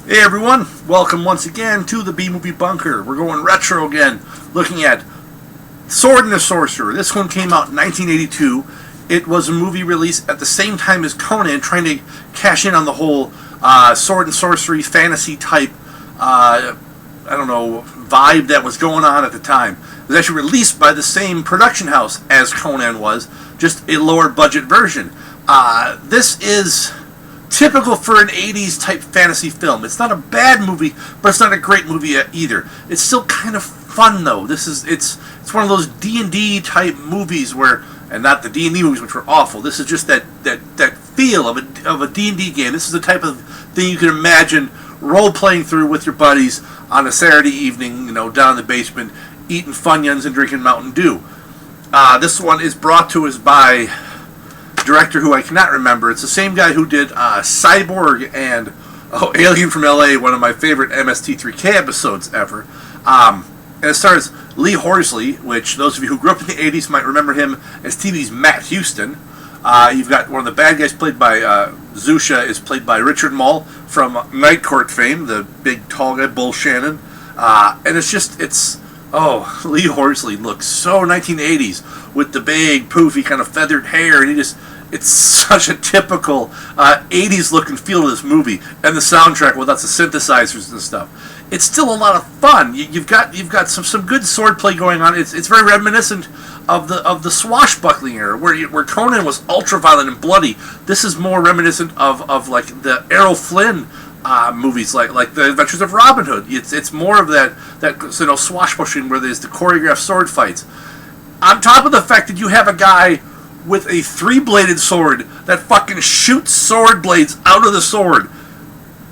Hey everyone, welcome once again to the B-Movie Bunker. We're going retro again, looking at Sword and the Sorcerer. This one came out in 1982. It was a movie released at the same time as Conan, trying to cash in on the whole sword and sorcery fantasy type, vibe that was going on at the time. It was actually released by the same production house as Conan was, just a lower budget version. This is typical for an 80s type fantasy film. It's not a bad movie, but it's not a great movie either. It's still kind of fun though. It's one of those D&D type movies where, and not the D&D movies which were awful. This is just that feel of a D&D game. This is the type of thing you can imagine role playing through with your buddies on a Saturday evening, down in the basement, eating Funyuns and drinking Mountain Dew. This one is brought to us by director who I cannot remember. It's the same guy who did Cyborg and Alien from LA, one of my favorite MST3K episodes ever. And it stars Lee Horsley, which those of you who grew up in the 80s might remember him as TV's Matt Houston. You've got one of the bad guys played by Zusha is played by Richard Mull from Night Court fame, the big tall guy, Bull Shannon. And Lee Horsley looks so 1980s with the big poofy kind of feathered hair, and it's such a typical 80s look and feel to this movie. And the soundtrack, well, that's the synthesizers and stuff. It's still a lot of fun. You've got some good swordplay going on. It's very reminiscent of the swashbuckling era, where Conan was ultra violent and bloody. This is more reminiscent of like the Errol Flynn movies, like the Adventures of Robin Hood. It's more of that swashbuckling where there's the choreographed sword fights. On top of the fact that you have a guy with a three-bladed sword that fucking shoots sword blades out of the sword.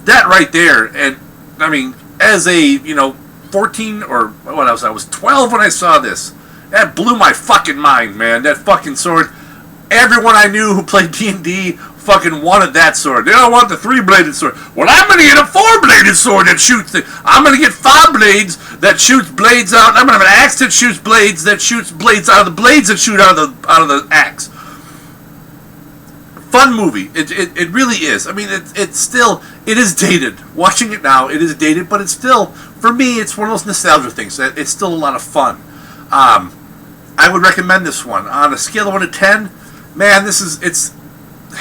That right there, and I mean, as a 14 or what else, I was 12 when I saw this. That blew my fucking mind, man. That fucking sword. Everyone I knew who played D&D fucking wanted that sword. They don't want the three-bladed sword. Well, I'm gonna get a four-bladed sword that shoots. I'm gonna get 5 blades that shoots blades out. I'm gonna have an axe that shoots blades out of the blades that shoot out of the axe. Fun movie. It really is. I mean, it is dated. Watching it now, it is dated, but it's still, for me, it's one of those nostalgia things. It's still a lot of fun. I would recommend this one on a scale of 1 to 10. Man,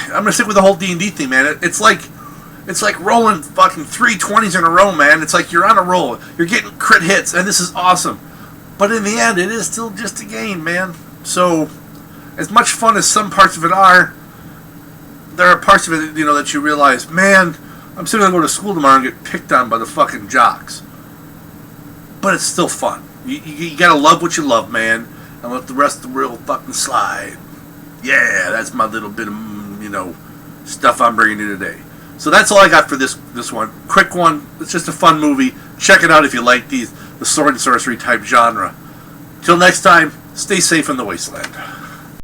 I'm gonna stick with the whole D&D thing, man. It's like rolling fucking 3 20s in a row, man. It's like you're on a roll. You're getting crit hits, and this is awesome. But in the end, it is still just a game, man. So, as much fun as some parts of it are, there are parts of it, that you realize, man, I'm still gonna go to school tomorrow and get picked on by the fucking jocks. But it's still fun. You gotta love what you love, man, and let the rest of the world fucking slide. Yeah, that's my little bit of, stuff I'm bringing you today. So that's all I got for this one. Quick one. It's just a fun movie. Check it out if you like the sword and sorcery type genre. Till next time, stay safe in the wasteland.